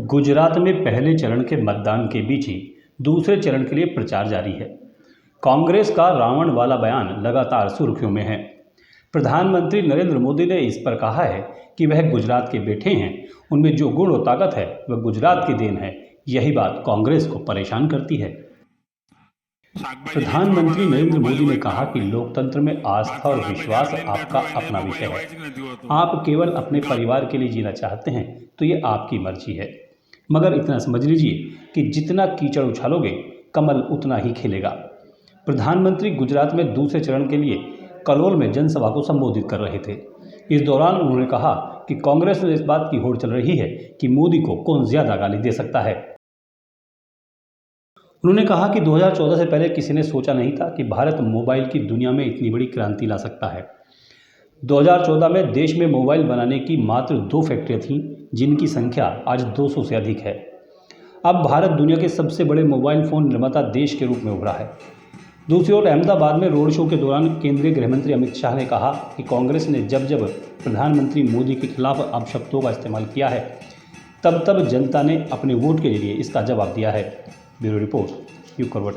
गुजरात में पहले चरण के मतदान के बीच ही दूसरे चरण के लिए प्रचार जारी है। कांग्रेस का रावण वाला बयान लगातार सुर्खियों में है। प्रधानमंत्री नरेंद्र मोदी ने इस पर कहा है कि वह गुजरात के बेटे हैं, उनमें जो गुण और ताकत है वह गुजरात की देन है। यही बात कांग्रेस को परेशान करती है। प्रधानमंत्री नरेंद्र मोदी ने कहा कि लोकतंत्र में आस्था और विश्वास आपका अपना विषय है। आप केवल अपने परिवार के लिए जीना चाहते हैं तो ये आपकी मर्जी है, मगर इतना समझ लीजिए कि जितना कीचड़ उछालोगे कमल उतना ही खिलेगा। प्रधानमंत्री गुजरात में दूसरे चरण के लिए कलोल में जनसभा को संबोधित कर रहे थे। इस दौरान उन्होंने कहा कि कांग्रेस में इस बात की होड़ चल रही है कि मोदी को कौन ज्यादा गाली दे सकता है। उन्होंने कहा कि 2014 से पहले किसी ने सोचा नहीं था कि भारत मोबाइल की दुनिया में इतनी बड़ी क्रांति ला सकता है। 2014 में देश में मोबाइल बनाने की मात्र 2 फैक्ट्रियां थीं, जिनकी संख्या आज 200 से अधिक है। अब भारत दुनिया के सबसे बड़े मोबाइल फ़ोन निर्माता देश के रूप में उभरा है। दूसरी ओर अहमदाबाद में रोड शो के दौरान केंद्रीय गृहमंत्री अमित शाह ने कहा कि कांग्रेस ने जब जब प्रधानमंत्री मोदी के खिलाफ अपशब्दों का इस्तेमाल किया है, तब तब जनता ने अपने वोट के जरिए इसका जवाब दिया है। ब्यूरो रिपोर्ट, युग करवट।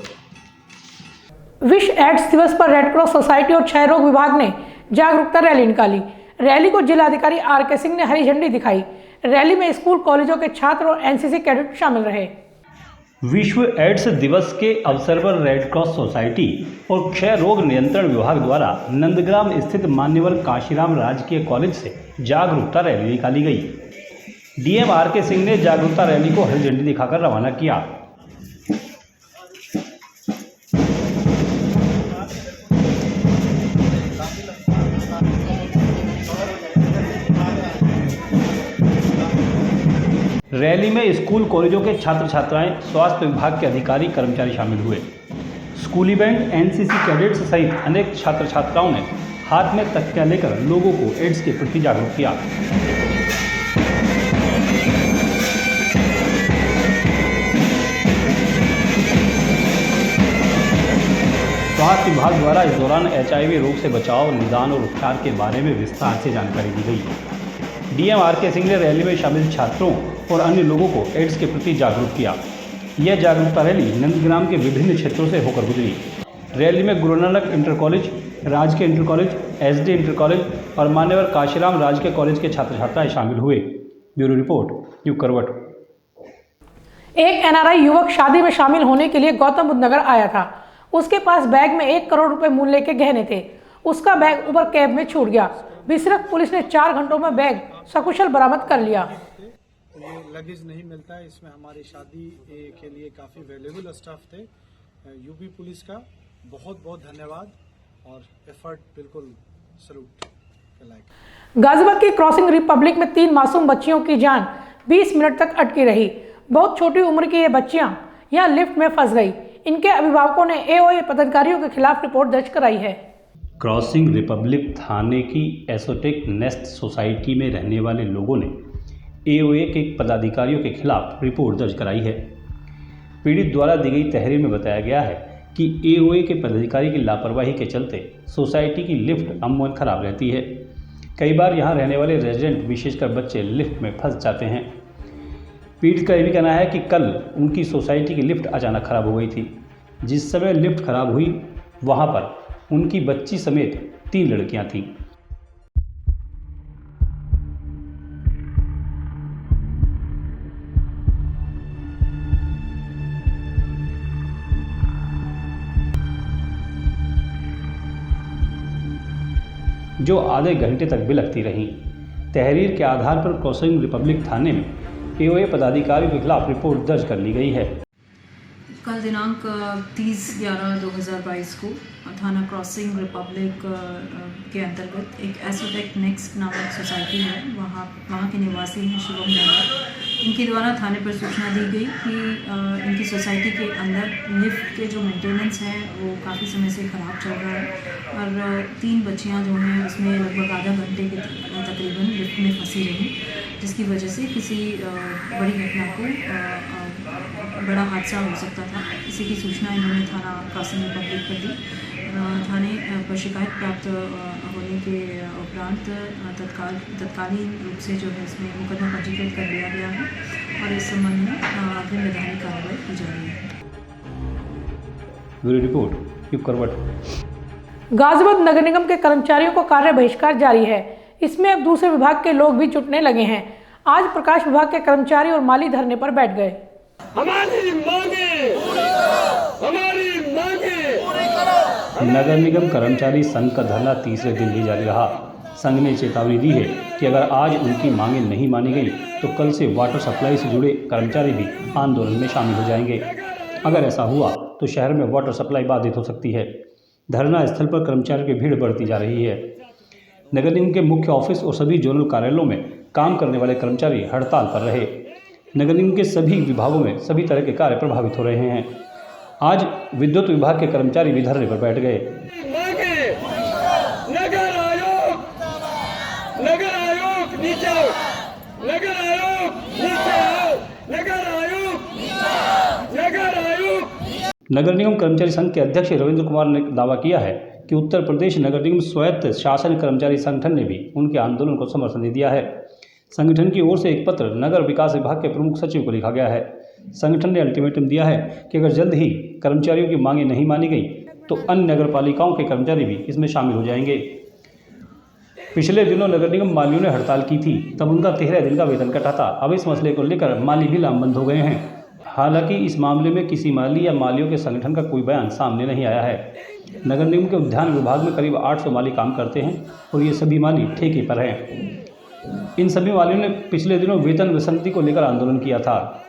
विश्व एड्स दिवस पर रेड क्रॉस सोसाइटी और क्षय रोग विभाग ने जागरूकता रैली निकाली। रैली को जिलाधिकारी आर.के. सिंह ने हरी झंडी दिखाई। रैली में स्कूल कॉलेजों के छात्र और एनसीसी कैडेट शामिल रहे। विश्व एड्स दिवस के अवसर पर रेड क्रॉस सोसाइटी और क्षय रोग नियंत्रण विभाग द्वारा नंदग्राम स्थित मान्यवर काशीराम राजकीय कॉलेज से जागरूकता रैली निकाली गई। DM R K. सिंह ने जागरूकता रैली को हरी झंडी दिखाकर रवाना किया। रैली में स्कूल कॉलेजों के छात्र छात्राएं, स्वास्थ्य विभाग के अधिकारी कर्मचारी शामिल हुए। स्कूली बैंड, एनसीसी कैडेट्स सहित अनेक छात्र छात्राओं ने हाथ में तख्तियां लेकर लोगों को एड्स के प्रति जागरूक किया। स्वास्थ्य विभाग द्वारा इस दौरान HIV रोग से बचाव, निदान और उपचार के बारे में विस्तार से जानकारी दी गई। DM R K. सिंह ने रैली में शामिल छात्रों और अन्य लोगों को एड्स के प्रति जागरूक किया। यह जागरूकता रैली नंदग्राम के विभिन्न क्षेत्रों से होकर गुजरी। रैली में गुरु नानक इंटर कॉलेज, राजकीय inter college, SD inter college और मान्यवर काशीराम राजकीय कॉलेज के छात्र छात्राएं शामिल हुए। ब्यूरो रिपोर्ट, युग करवट। एक NRI युवक शादी में शामिल होने के लिए गौतम बुद्ध नगर आया था। उसके पास बैग में 1 करोड़ रुपए मूल्य के गहने थे। उसका बैग उबर कैब में छूट गया। बिसरख पुलिस ने 4 घंटों में बैग सकुशल बरामद कर लिया। ये लगेज नहीं मिलता है, इसमें हमारी शादी के लिए काफ़ी वैल्यूएबल स्टाफ थे। यूपी पुलिस का बहुत बहुत धन्यवाद और एफर्ट बिल्कुल सलूट के लायक। गाजियाबाद की क्रॉसिंग रिपब्लिक में 3 मासूम बच्चियों की जान 20 मिनट तक अटकी रही। बहुत छोटी उम्र की ये बच्चियां यहां लिफ्ट में फंस गई। इनके अभिभावकों ने AOA पदाधिकारियों के खिलाफ रिपोर्ट दर्ज कराई है। क्रॉसिंग रिपब्लिक थाने की एसोटेक नेस्ट सोसाइटी में रहने वाले लोगों ने AOA के पदाधिकारियों के खिलाफ रिपोर्ट दर्ज कराई है। पीड़ित द्वारा दी गई तहरीर में बताया गया है कि AOA के पदाधिकारी की लापरवाही के चलते सोसाइटी की लिफ्ट अमूमन खराब रहती है। कई बार यहां रहने वाले रेजिडेंट, विशेषकर बच्चे, लिफ्ट में फंस जाते हैं। पीड़ित का यह भी कहना है कि कल उनकी सोसाइटी की लिफ्ट अचानक खराब हो गई थी। जिस समय लिफ्ट खराब हुई वहाँ पर उनकी बच्ची समेत 3 लड़कियां थीं। जो आधे घंटे तक बिलखती रहीं। तहरीर के आधार पर क्रॉसिंग रिपब्लिक थाने में एओए पदाधिकारियों के खिलाफ रिपोर्ट दर्ज कर ली गई है। कल दिनांक 30/11/2022 को थाना क्रॉसिंग रिपब्लिक के अंतर्गत एक एसोटेक नेक्स्ट नामक सोसाइटी है, वहाँ के निवासी हैं शिवम नागर। इनके द्वारा थाने पर सूचना दी गई कि इनकी सोसाइटी के अंदर लिफ्ट के जो मेंटेनेंस हैं वो काफ़ी समय से ख़राब चल रहा है और 3 बच्चियाँ जो हैं उसमें लगभग आधा घंटे के तकरीबन लिफ्ट में फंसी रहीं, जिसकी वजह से किसी बड़ी घटना को बड़ा हादसा हो सकता था। इसी की सूचना इन्होंने थाना क्रॉसिंग रिपब्लिक पर दी। थाने पर शिकायत प्राप्त होने के उपरांत तत्कालीन रूप से जो है इसमें मुकदमा पंजीकृत कर लिया गया है और इस संबंध में अग्रिम वैधानिक कार्रवाई की जा रही है। ब्यूरो रिपोर्ट यूप करवट। गाजियाबाद नगर निगम के कर्मचारियों को कार्य बहिष्कार जारी है। इसमें अब दूसरे विभाग के लोग भी जुटने लगे हैं। आज प्रकाश विभाग के कर्मचारी और माली धरने पर बैठ गए। हमारी मांगे नगर निगम कर्मचारी संघ का धरना तीसरे दिन भी जारी रहा। संघ ने चेतावनी दी है कि अगर आज उनकी मांगें नहीं मानी गई तो कल से वाटर सप्लाई से जुड़े कर्मचारी भी आंदोलन में शामिल हो जाएंगे। अगर ऐसा हुआ तो शहर में वाटर सप्लाई बाधित हो सकती है। धरना स्थल पर कर्मचारियों की भीड़ बढ़ती जा रही है। नगर निगम के मुख्य ऑफिस और सभी जोनल कार्यालयों में काम करने वाले कर्मचारी हड़ताल पर रहे। नगर निगम के सभी विभागों में सभी तरह के कार्य प्रभावित हो रहे हैं। आज विद्युत विभाग के कर्मचारी भी धरने पर बैठ गए। नगर आयोग नीचे आओ, नगर आयोग नीचे आओ, नगर आयोग। नगर निगम कर्मचारी संघ के अध्यक्ष रविंद्र कुमार ने दावा किया है कि उत्तर प्रदेश नगर निगम स्वायत्त शासन कर्मचारी संगठन ने भी उनके आंदोलन को समर्थन दे दिया है। संगठन की ओर से एक पत्र नगर विकास विभाग के प्रमुख सचिव को लिखा गया है। संगठन ने अल्टीमेटम दिया है कि अगर जल्द ही कर्मचारियों की मांगें नहीं मानी गई तो अन्य नगर पालिकाओं के कर्मचारी भी इसमें शामिल हो जाएंगे। पिछले दिनों नगर निगम मालियों ने हड़ताल की थी, तब उनका 13 दिन का वेतन कटा था। अब इस मसले को लेकर माली भी लामबंद हो गए हैं। हालांकि इस मामले में किसी माली या मालियों के संगठन का कोई बयान सामने नहीं आया है। नगर निगम के उद्यान विभाग में करीब 800 माली काम करते हैं और ये सभी माली ठेके पर हैं। इन सभी मालियों ने पिछले दिनों वेतन विसंगति को लेकर आंदोलन किया था।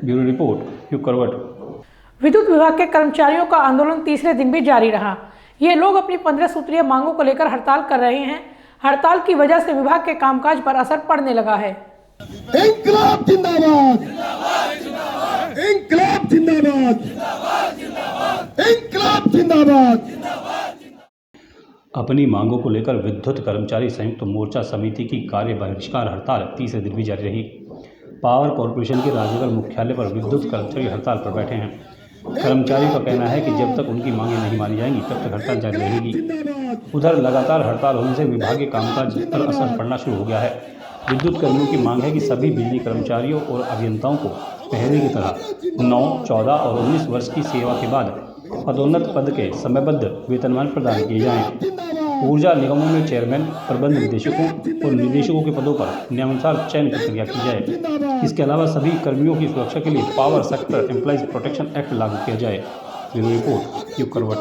ब्यूरो रिपोर्ट यूप करवट। विद्युत विभाग के कर्मचारियों का आंदोलन तीसरे दिन भी जारी रहा। ये लोग अपनी 15 सूत्रीय मांगों को लेकर हड़ताल कर रहे हैं। हड़ताल की वजह से विभाग के कामकाज पर असर पड़ने लगा है। इंकलाब जिंदाबाद, इंकलाब जिंदाबाद, इंकलाब जिंदाबाद। अपनी मांगों को लेकर विद्युत कर्मचारी संयुक्त मोर्चा समिति की कार्य बहिष्कार हड़ताल तीसरे दिन भी जारी रही। पावर कॉरपोरेशन के राजनगर मुख्यालय पर विद्युत कर्मचारी हड़ताल पर बैठे हैं। कर्मचारियों का कहना है कि जब तक उनकी मांगें नहीं मानी जाएंगी तब तक हड़ताल जारी रहेगी। उधर लगातार हड़ताल होने से विभागीय कामकाज पर असर पड़ना शुरू हो गया है। विद्युत कर्मियों की मांग है कि सभी बिजली कर्मचारियों और अभियंताओं को पहले की तरह 9, 14 और 19 वर्ष की सेवा के बाद पदोन्नत पद के समयबद्ध वेतनमान प्रदान किए जाएं। ऊर्जा निगमों में चेयरमैन, प्रबंध निदेशकों और निदेशकों के पदों पर नियमानुसार चयन प्रक्रिया की जाए। इसके अलावा सभी कर्मियों की सुरक्षा के लिए power sector employees protection act लागू किया जाए। ब्यूरो रिपोर्ट यूप करवट।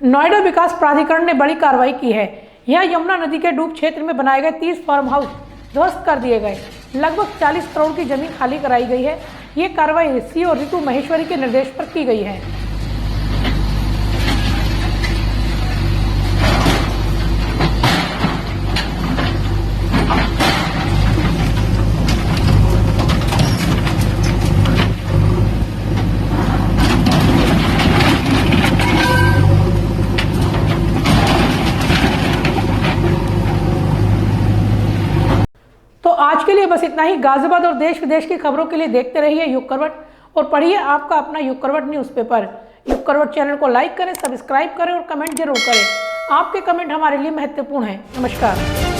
नोएडा विकास प्राधिकरण ने बड़ी कार्रवाई की है। यह यमुना नदी के डूब क्षेत्र में बनाए गए 30 फार्म हाउस ध्वस्त कर दिए गए। लगभग 40 करोड़ की जमीन खाली कराई गई है। ये कार्रवाई सीओ ऋतु महेश्वरी के निर्देश पर की गई है। तो आज के लिए बस इतना ही। गाजियाबाद और देश विदेश की खबरों के लिए देखते रहिए युग करवट और पढ़िए आपका अपना युग करवट न्यूज़पेपर। युग करवट चैनल को लाइक करें, सब्सक्राइब करें और कमेंट जरूर करें। आपके कमेंट हमारे लिए महत्वपूर्ण हैं। नमस्कार।